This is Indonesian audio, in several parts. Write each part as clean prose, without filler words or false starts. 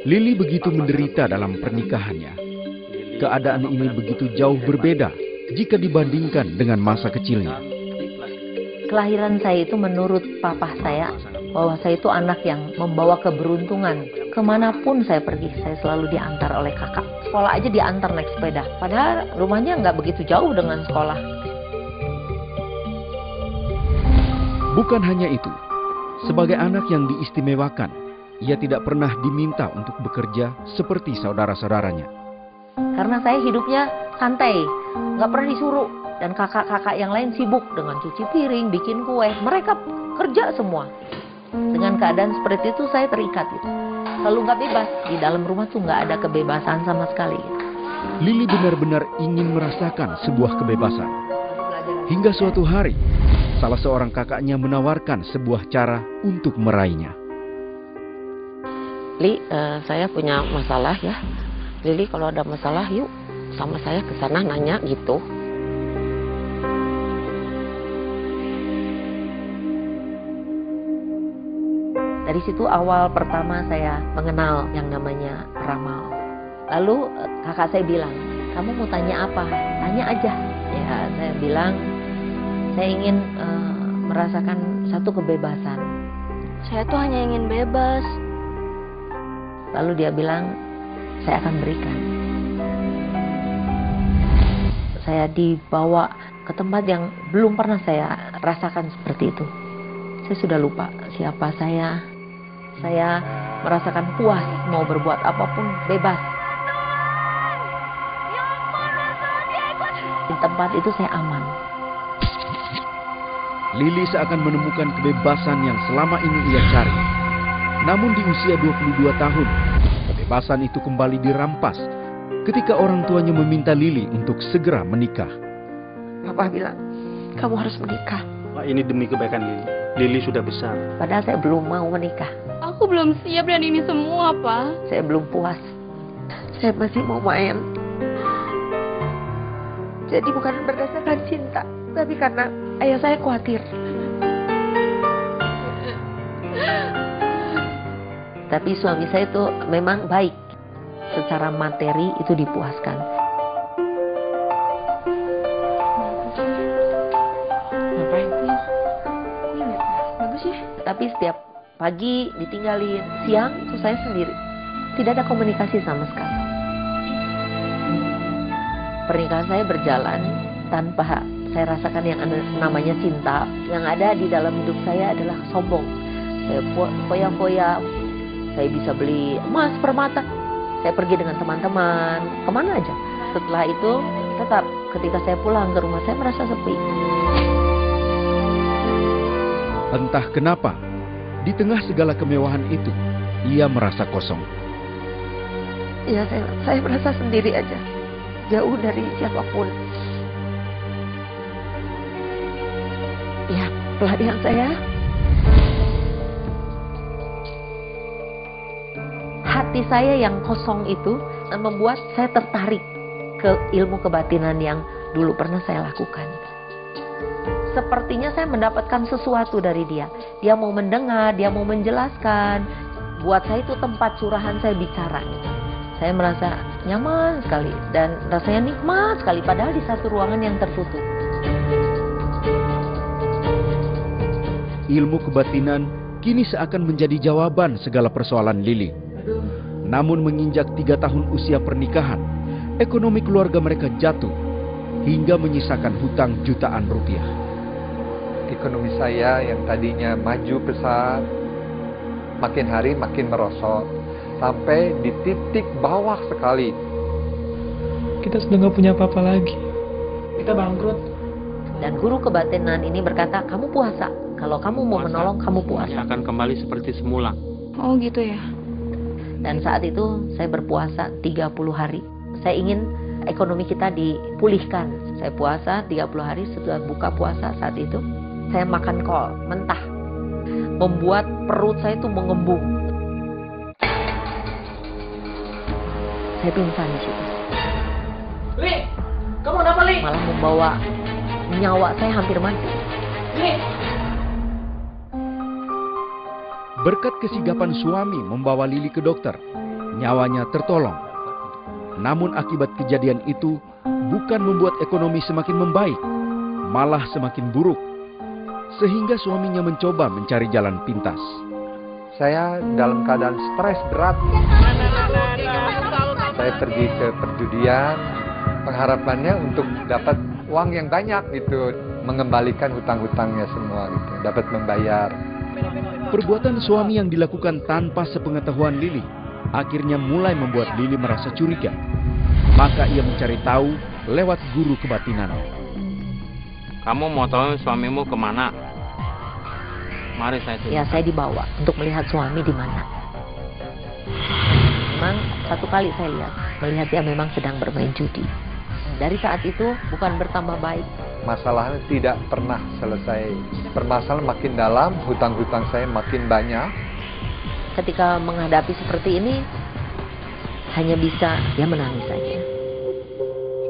Lili begitu menderita dalam pernikahannya. Keadaan ini begitu jauh berbeda jika dibandingkan dengan masa kecilnya. Kelahiran saya itu menurut papa saya, bahwa saya itu anak yang membawa keberuntungan. Kemanapun saya pergi, saya selalu diantar oleh kakak. Sekolah aja diantar naik sepeda. Padahal rumahnya nggak begitu jauh dengan sekolah. Bukan hanya itu, sebagai anak yang diistimewakan, ia tidak pernah diminta untuk bekerja seperti saudara-saudaranya. Karena saya hidupnya santai, nggak pernah disuruh. Dan kakak-kakak yang lain sibuk dengan cuci piring, bikin kue. Mereka kerja semua. Dengan keadaan seperti itu saya terikat gitu. Selalu nggak bebas. Di dalam rumah tuh nggak ada kebebasan sama sekali. Lili benar-benar ingin merasakan sebuah kebebasan. Hingga suatu hari, salah seorang kakaknya menawarkan sebuah cara untuk meraihnya. Li, saya punya masalah ya. Lili kalau ada masalah yuk sama saya ke sana nanya gitu. Dari situ awal pertama saya mengenal yang namanya ramal. Lalu kakak saya bilang, kamu mau tanya apa? Tanya aja. Ya, saya bilang, saya ingin merasakan satu kebebasan. Saya tuh hanya ingin bebas. Lalu dia bilang, saya akan berikan. Saya dibawa ke tempat yang belum pernah saya rasakan seperti itu. Saya sudah lupa siapa saya. Saya merasakan puas, mau berbuat apapun, bebas. Di tempat itu saya aman. Lili seakan menemukan kebebasan yang selama ini ia cari. Namun di usia 22 tahun, kebebasan itu kembali dirampas ketika orang tuanya meminta Lili untuk segera menikah. Papa bilang, kamu harus menikah. Ini demi kebaikan Lili. Lili sudah besar. Padahal saya belum mau menikah. Aku belum siap dan ini semua, Pak. Saya belum puas. Saya masih mau main. Jadi bukan berdasarkan cinta, tapi karena ayah saya khawatir. Tapi suami saya itu memang baik. Secara materi itu dipuaskan. Ngapain? Bagus ya. Tapi setiap pagi ditinggalin, siang itu saya sendiri. Tidak ada komunikasi sama sekali. Pernikahan saya berjalan tanpa saya rasakan yang namanya cinta. Yang ada di dalam hidup saya adalah sombong. Saya foya-foya, saya bisa beli emas, permata. Saya pergi dengan teman-teman, kemana aja. Setelah itu, tetap ketika saya pulang ke rumah, saya merasa sepi. Entah kenapa, di tengah segala kemewahan itu, ia merasa kosong. Ya, saya merasa sendiri aja. Jauh dari siapapun. Ya, pelarian saya. Hati saya yang kosong itu membuat saya tertarik ke ilmu kebatinan yang dulu pernah saya lakukan. Sepertinya saya mendapatkan sesuatu dari dia. Dia mau mendengar, dia mau menjelaskan. Buat saya itu tempat curahan saya bicara. Saya merasa nyaman sekali dan rasanya nikmat sekali, padahal di satu ruangan yang tertutup. Ilmu kebatinan kini seakan menjadi jawaban segala persoalan Lili. Namun menginjak 3 tahun usia pernikahan, ekonomi keluarga mereka jatuh hingga menyisakan hutang jutaan rupiah. Ekonomi saya yang tadinya maju pesat, makin hari makin merosot, sampai di titik bawah sekali. Kita sudah nggak punya apa-apa lagi. Kita bangkrut. Dan guru kebatinan ini berkata, kamu puasa. Kalau kamu mau menolong, kamu puasa. Akan kembali seperti semula. Oh gitu ya. Dan saat itu saya berpuasa 30 hari. Saya ingin ekonomi kita dipulihkan. Saya puasa 30 hari, setelah buka puasa saat itu, saya makan kol mentah. Membuat perut saya itu mengembung. Saya pingsan di situ. Li, kamu kenapa Li? Malah membawa nyawa saya hampir mati. Li. Berkat kesigapan suami membawa Lili ke dokter, Nyawanya tertolong. Namun akibat kejadian itu bukan membuat ekonomi semakin membaik, malah semakin buruk. Sehingga suaminya mencoba mencari jalan pintas. Saya dalam keadaan stres berat. Saya pergi ke perjudian, pengharapannya untuk dapat uang yang banyak gitu, mengembalikan hutang-hutangnya semua gitu, dapat membayar. Perbuatan suami yang dilakukan tanpa sepengetahuan Lili akhirnya mulai membuat Lili merasa curiga. Maka ia mencari tahu lewat guru kebatinan. Kamu mau tahu suamimu kemana? Mari saya tunjuk. Ya, saya dibawa untuk melihat suami di mana. Memang satu kali saya melihat dia memang sedang bermain judi. Dari saat itu bukan bertambah baik. Masalahnya tidak pernah selesai. Permasalahan makin dalam, hutang-hutang saya makin banyak. Ketika menghadapi seperti ini, hanya bisa dia menangis saja.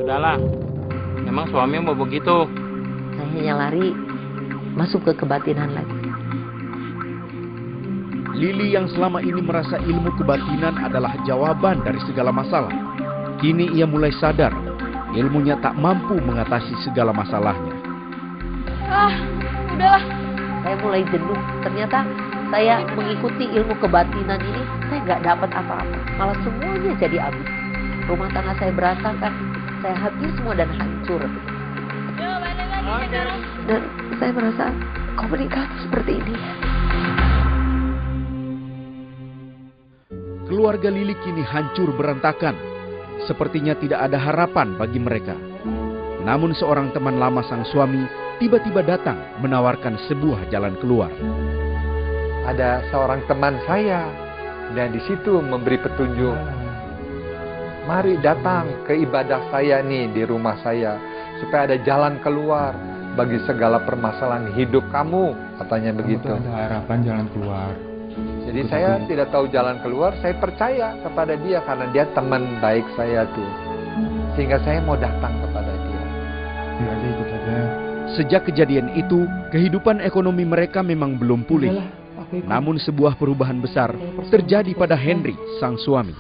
Sudahlah, memang suamimu begitu. Saya hanya lari masuk ke kebatinan lagi. Lili yang selama ini merasa ilmu kebatinan adalah jawaban dari segala masalah. Kini ia mulai sadar, ilmunya tak mampu mengatasi segala masalahnya. Udahlah. Saya mulai jenuh. Ternyata saya mengikuti ilmu kebatinan ini, saya nggak dapat apa-apa. Malah semuanya jadi habis. Rumah tangga saya berantakan. Saya habis semua dan hancur. Dan saya merasa, kok menikah seperti ini? Keluarga Lili kini hancur berantakan. Sepertinya tidak ada harapan bagi mereka. Namun seorang teman lama sang suami tiba-tiba datang menawarkan sebuah jalan keluar. Ada seorang teman saya dan di situ memberi petunjuk. Mari datang ke ibadah saya nih di rumah saya supaya ada jalan keluar bagi segala permasalahan hidup kamu, katanya begitu. Ada harapan jalan keluar. Jadi saya tidak tahu jalan keluar, saya percaya kepada dia karena dia teman baik saya tuh. Sehingga saya mau datang kepada dia. Ya, ikut aja. Sejak kejadian itu, kehidupan ekonomi mereka memang belum pulih. Namun sebuah perubahan besar terjadi pada Henry, sang suami.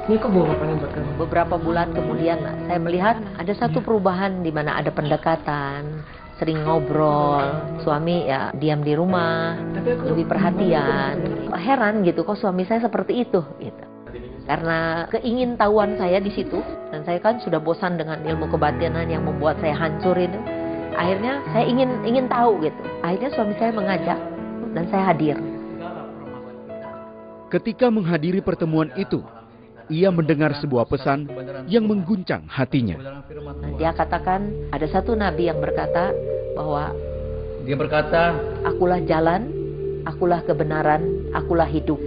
Ini kok bawa makanan buat kamu? Beberapa bulan kemudian saya melihat ada satu perubahan di mana ada pendekatan, sering ngobrol, suami ya diam di rumah, lebih perhatian. Heran gitu, kok suami saya seperti itu gitu. Karena keingintahuan saya di situ, dan saya kan sudah bosan dengan ilmu kebatinan yang membuat saya hancur itu. Akhirnya saya ingin tahu gitu. Akhirnya suami saya mengajak dan saya hadir. Ketika menghadiri pertemuan itu, ia mendengar sebuah pesan yang mengguncang hatinya. Dia katakan ada satu nabi yang berkata bahwa dia berkata, akulah jalan, akulah kebenaran, akulah hidup.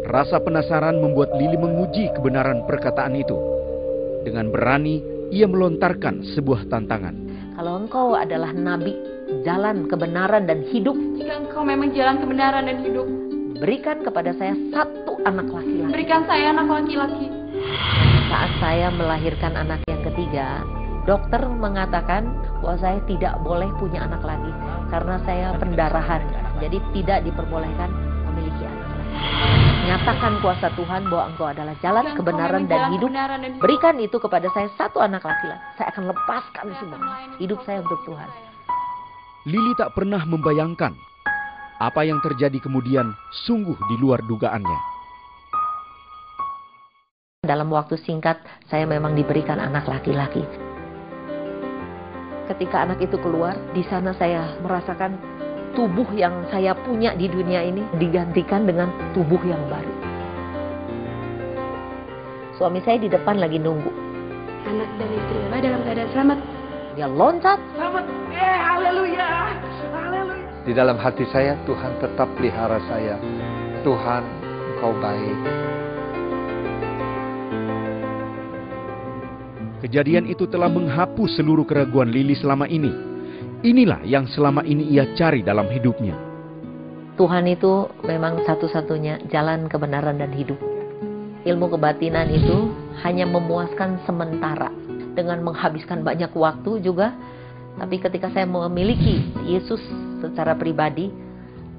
Rasa penasaran membuat Lili menguji kebenaran perkataan itu. Dengan berani, ia melontarkan sebuah tantangan. Kalau engkau adalah nabi, jalan kebenaran dan hidup, Jika engkau memang jalan kebenaran dan hidup, berikan kepada saya satu anak laki-laki. berikan saya anak laki-laki. Saat saya melahirkan anak yang ketiga, dokter mengatakan bahwa saya tidak boleh punya anak lagi karena saya pendarahan. Jadi tidak diperbolehkan memiliki anak lagi. Nyatakan kuasa Tuhan bahwa engkau adalah jalan Jika engkau kebenaran memang dan jalan hidup. kebenaran dan hidup, Berikan itu kepada saya satu anak laki-laki. Saya akan lepaskan semua. Hidup saya untuk Tuhan. Lili tak pernah membayangkan apa yang terjadi kemudian sungguh di luar dugaannya. Dalam waktu singkat, saya memang diberikan anak laki-laki. Ketika anak itu keluar, di sana saya merasakan tubuh yang saya punya di dunia ini digantikan dengan tubuh yang baru. Suami saya di depan lagi nunggu. anak dan istri Ella dalam keadaan selamat. Dia loncat. Selamat. Haleluya. Haleluya. Di dalam hati saya, Tuhan tetap pelihara saya. Tuhan, Engkau baik. Kejadian itu telah menghapus seluruh keraguan Lili selama ini. Inilah yang selama ini ia cari dalam hidupnya. Tuhan itu memang satu-satunya jalan kebenaran dan hidup. Ilmu kebatinan itu hanya memuaskan sementara dengan menghabiskan banyak waktu juga. Tapi ketika saya memiliki Yesus secara pribadi,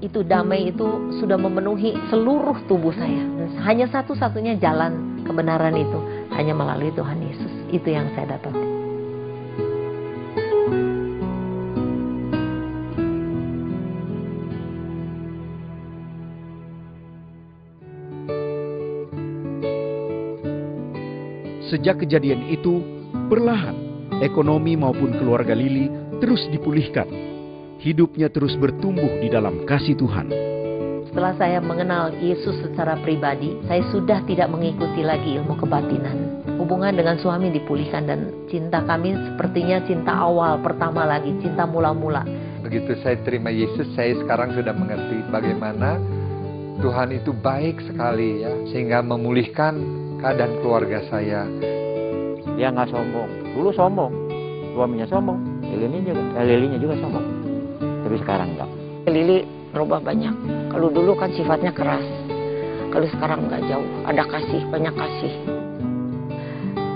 itu damai itu sudah memenuhi seluruh tubuh saya. Dan hanya satu-satunya jalan kebenaran itu hanya melalui Tuhan Yesus. Itu yang saya dapati. Sejak kejadian itu, perlahan ekonomi maupun keluarga Lili terus dipulihkan. Hidupnya terus bertumbuh di dalam kasih Tuhan. Setelah saya mengenal Yesus secara pribadi, saya sudah tidak mengikuti lagi ilmu kebatinan. Hubungan dengan suami dipulihkan dan cinta kami sepertinya cinta awal, pertama lagi, cinta mula-mula. Begitu saya terima Yesus, saya sekarang sudah mengerti bagaimana Tuhan itu baik sekali ya, sehingga memulihkan keadaan keluarga saya. Dia nggak sombong. Dulu sombong, suaminya sombong, Lilinya juga sombong. Tapi sekarang enggak. Lili berubah banyak. Kalau dulu kan sifatnya keras. Kalau sekarang enggak jauh. Ada kasih, banyak kasih.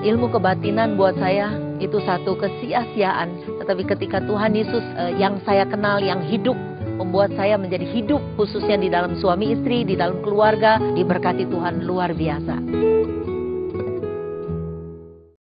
Ilmu kebatinan buat saya itu satu kesia-siaan. Tetapi ketika Tuhan Yesus yang saya kenal, yang hidup, membuat saya menjadi hidup, khususnya di dalam suami istri, di dalam keluarga, diberkati Tuhan luar biasa.